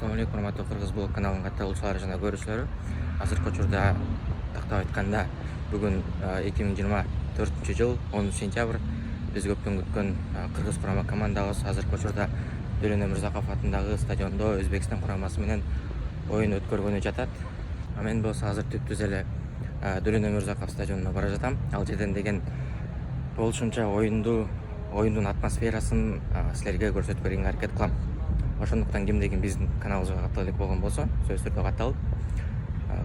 Assalamu alaikum, урматтуу Кыргыз блог каналынын катталуучулары жана көрүүчүлөрү. Азыркы учурда тактап айтканда бүгүн 2024-жыл 10 сентябрь биз көптөн күткөн Кыргыз курама командабыз азыркы учурда Дөлөн Өмүрзаков атындагы стадиондо Өзбекстан курамасы менен оюн өткөргөнү жатат. Мен болсо азыр түптүз эле Дөлөн Өмүрзаков стадионуна бара жатам. Ал жерден деген болушунча оюндун атмосферасын силерге көрсөтүп берүүгө аракет кылам. Ошондуктан кимдегин биздин каналыбызга каттала элек болгон болсо, сөзсүз түрдө катталып,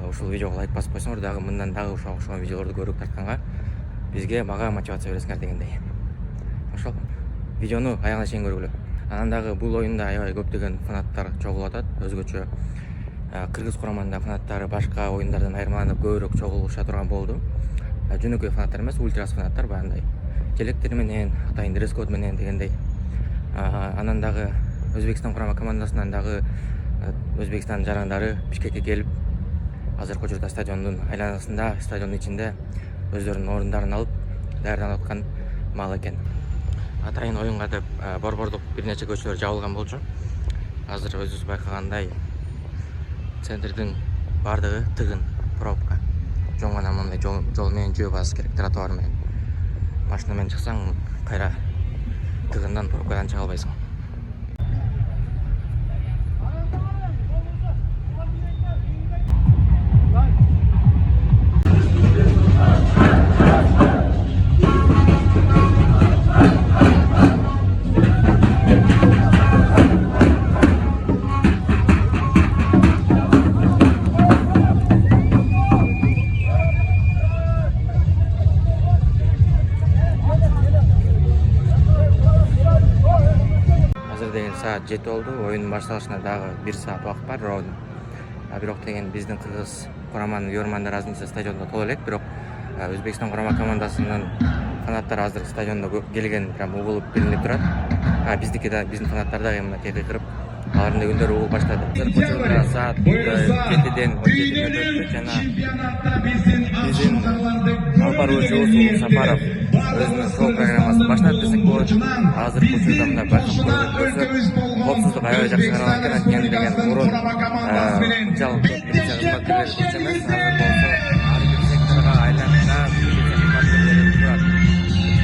ушул видеого лайк басып койсоңор, дагы мындан дагы ушул видеолорду көрүүгө тартканга бизге мага мотивация бересиңер дегендей. Ошол видеону аягына чейин көргүлө. Анан дагы бул оюнда аябай көптөгөн фанаттар чогулуп атат. Өзгөчө Кыргыз кураманын фанаттары башка оюндардан айырмаланып көбүрөөк чогулуша турган болду. Жөнөкөй фанаттар эмес, ультрас фанаттар баягындай желектер менен, атайын дресс-код менен дегендей. Анан дагы Өзбекстан курама командасынан дагы Өзбекстан жарандары Бишкекке келип, азыркы учурда стадиондун айланасында, стадиондун ичинде өздөрүнүн орундарын алып даярданып аткан маал экен. Атайын оюнга деп борбордук бир нече көчөлөр жабылган болчу. Азыр өзүбүз байкагандай центрдин бардыгы тыгын, пробка. Жоңгона мындай жол менен жүрө басыш керек, тротуар менен. Машина менен чыксаң, кайра тыгындан, пробкадан чыга албайсың. Saat 7 oldu. Oyunun başlanışına daha 1 saat vakit var ровно. Бирок деген биздин Кыргыз кураманын үйөрмандар азырынча стадиондо толо элек, бирок Өзбекстан курама командасынын фанаттары азыр стадиондо келген прям угулуп билинип турат. Биздики да, биздин фанаттар дагы мына кыйкырып, алардын да үндөрү угулуп баштады. Учурда саат 7ден 17:04 жана биздин албаруучубуз Улук Сапаров өзүнүн шоу программасын баштап десек болот. Азыркы учурда мына байкап көрсөк, коопсуздук аябай жакшы каралган экен, анткени деген мурун жалпы полиция кызматкерлери күч эмес, азыр болсо ар бир секторго айланында полиция кызматкерлери турат.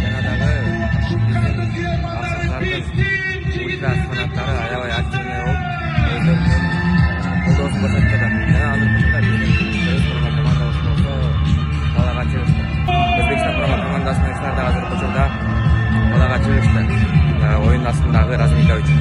Жана дагы биздин аксакалдын ультрас фанаттары аябай активный болуп, өздөрүнүн колдоосун көрсөтүп жатат. Жана азыркы учурда биздин Кыргыз курама командабыз болсо талаага чыгышты. Өзбекстан курама командасынын оюнчулары да азыркы учурда талаага чыгышты. Oyun астындагы разминка үчүн.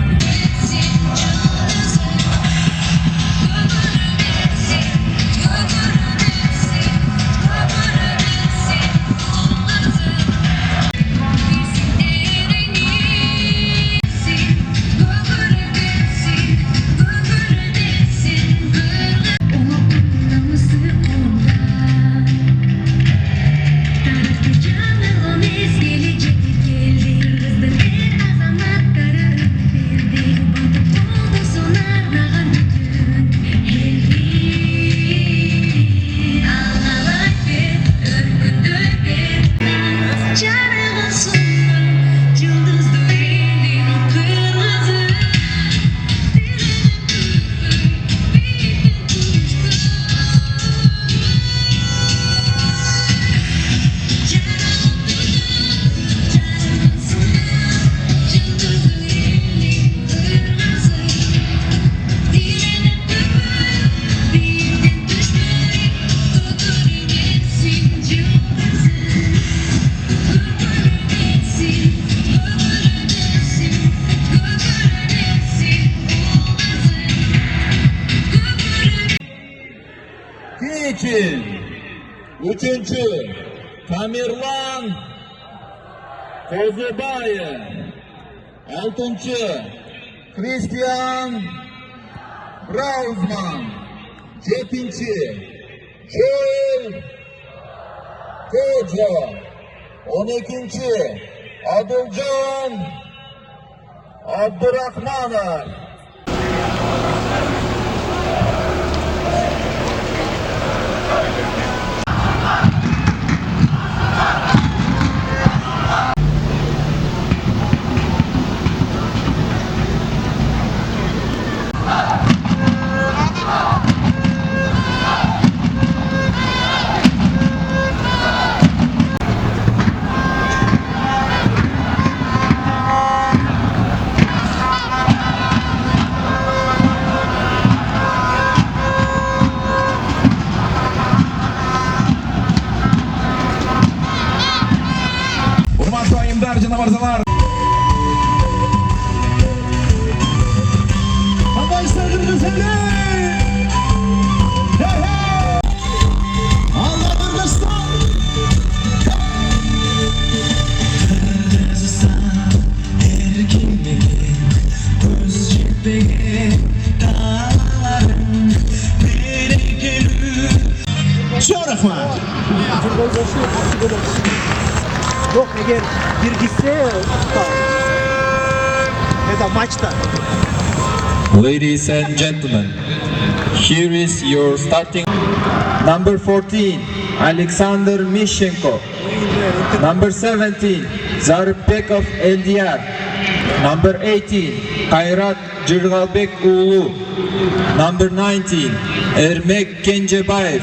için üçüncü Tamirlan Kozubayev, altıncı Christian Brausman, yedinci Joel Koca, 12. Adılcan Abdurrahmanov. güzeli. Hey hey. Allah Kırgızistan. Kırgızistan erkimi göz cepheye dağların beri gelir. Çok rahmat. Yok eğer bir gitse ya da maçta. Ladies and gentlemen, here is your starting. Number 14, Alexander Mishenko. Number 17, Zaripbekov Eldiyar. Number 18, Kayrat Jirgalbek Ulu. Number 19, Ermek Kencebaev.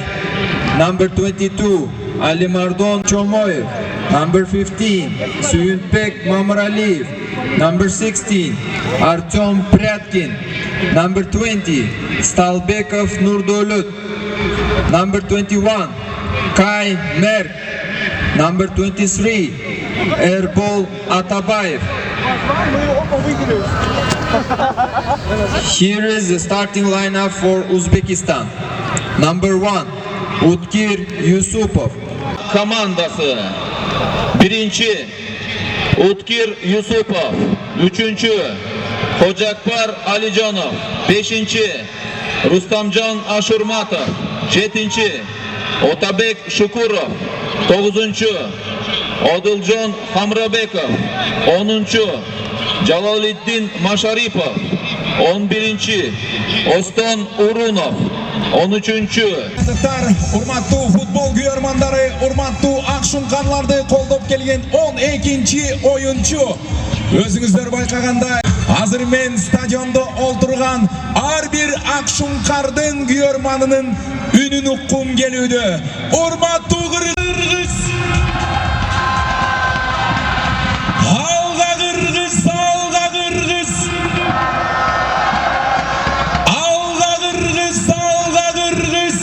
Number 22, Alimardon Chomoyev. Number 15, Suyunpek Mamraliyev. Number 16, Artyom Pryatkin. Number 20, Stalbekov Nurdolut. Number 21, Kai Merk. Number 23, Erbol Atabayev. Here is the starting lineup for Uzbekistan. Number 1, Utkir Yusupov. Komandası. Birinci Utkir Yusupov. Üçüncü Hojakpar Alicanov. Beşinci Rustamcan Aşurmatov. Жетінші Otabek Shukurov. To'qqizinchi Odiljon Hamrabekov. 10-chu Jaloliddin Masharipov. 11-chi Oston Urunov. 13-chu Урматтуу футбол күйөрмандары, урматтуу акшункарларды колдоп келген 12-чи оюнчу. Өзүңүздөр байкагандай, азыр мен стадиондо олтурган ар бир акшункардын күйөрманынын үнүн уккум келүүдө. Урматтуу кыргыз! Алга кыргыз, алга кыргыз! Алга кыргыз, алга кыргыз!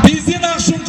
Bizdin akşun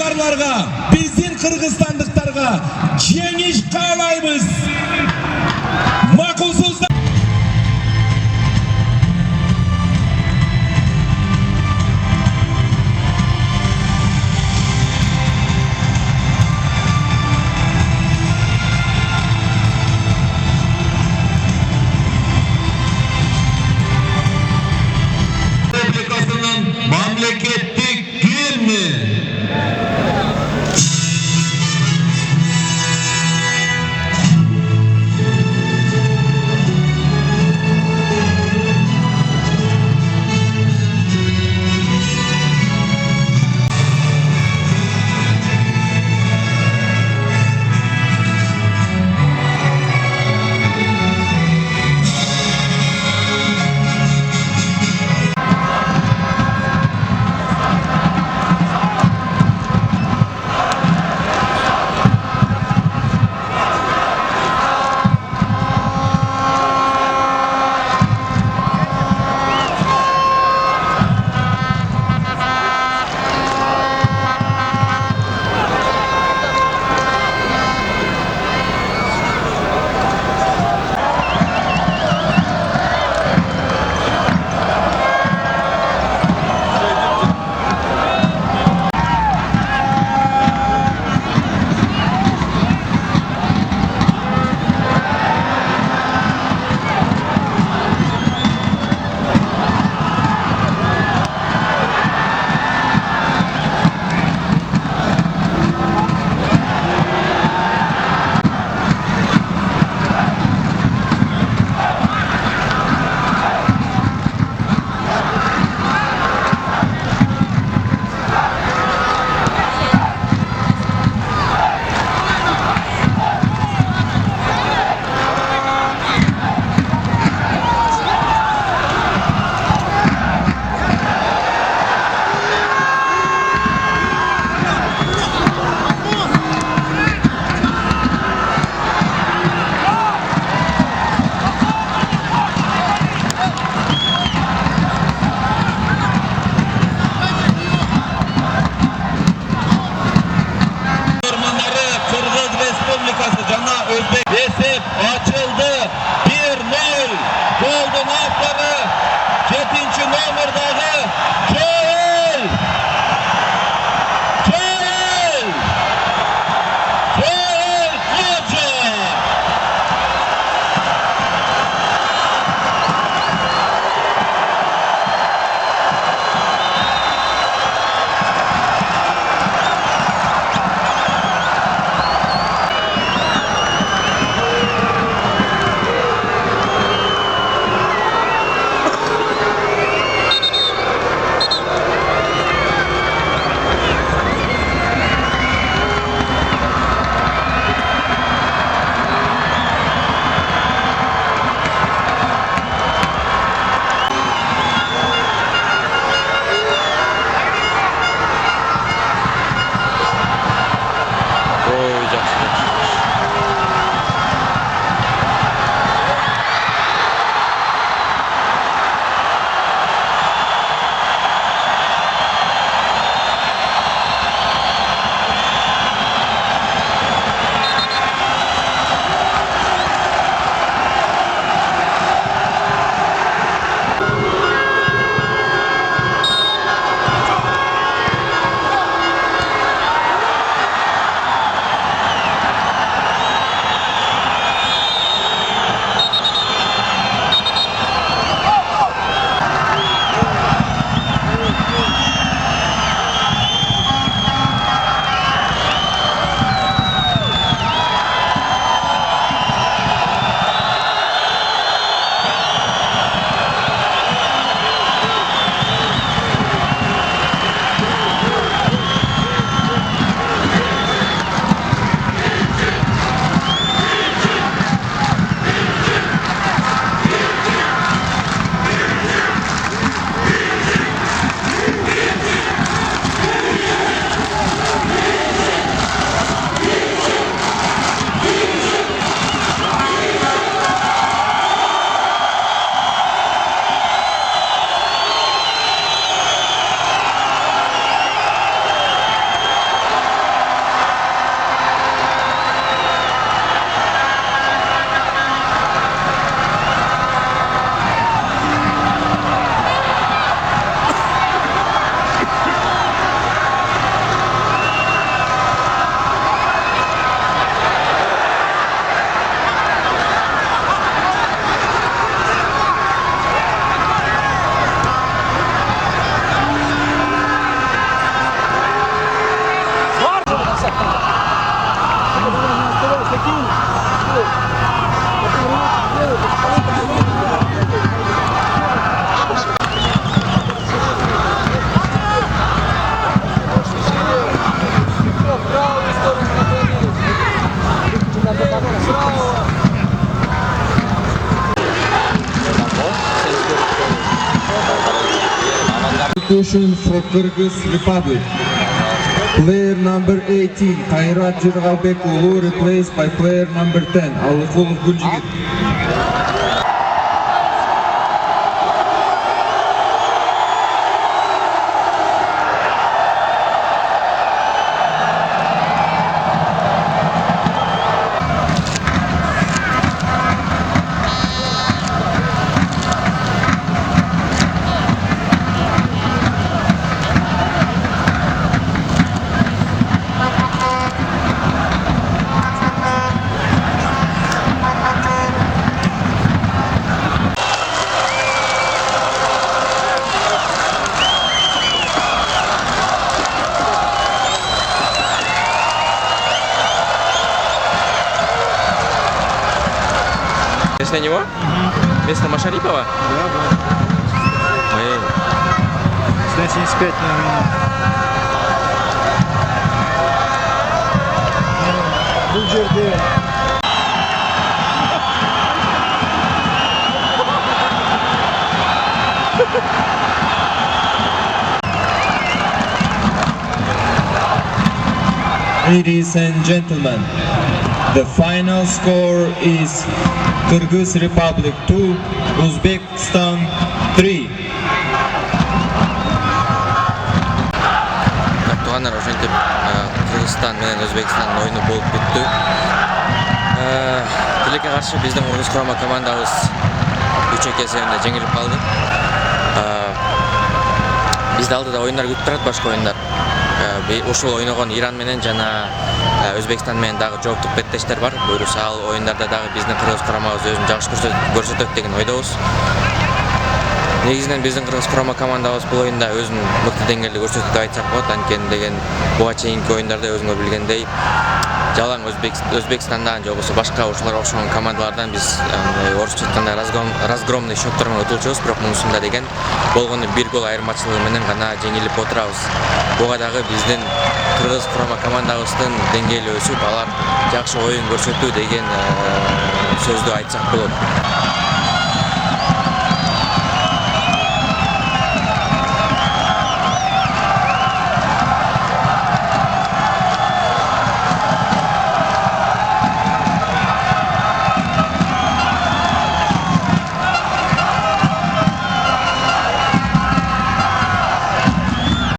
Substitution for Kyrgyz Republic. Player number 18, Kairat Jirgalbekulu, replaced by player number 10, Alıkulov Gülcigit. Вместо него? Вместо Машарипова? Да. Ой. 175 минут. Бұл жерде Ladies and gentlemen, the final score is Kyrgyz Republic 2, Uzbekistan 3. Туғандар ошентип Кыргызстан менен Өзбекстандын оюну болуп бүттү. Тилекке каршы биздин Кыргыз курама командабыз 3-2 эсебинде жеңилип калды. Бизди алдыда оюндар күтүп турат, башка оюндар. Ушул ойногон Иран менен жана Өзбекстан менен дагы жооптук беттештер бар. Буюрса ал оюндарда дагы биздин Кыргыз курамабыз өзүн жакшы көрсөтөт деген ойдобуз. Негизинен биздин Кыргыз курама командабыз бул оюнда өзүн мыкты деңгээлде көрсөттү деп айтсак болот. Анткени деген буга чейинки оюндарда өзүңөр билгендей жалаң Өзбекстандан же болбосо башка ушуларга окшогон командалардан биз орусча айтканда разгромный счеттор менен утулчубуз, бирок мунусунда деген болгону 1 гол айырмачылыгы менен гана жеңилип отурабыз. Буга дагы биздин Кыргыз курама командабыздын деңгээли өсүп, алар жакшы оюн көрсөттү деген сөздү айтсак болот.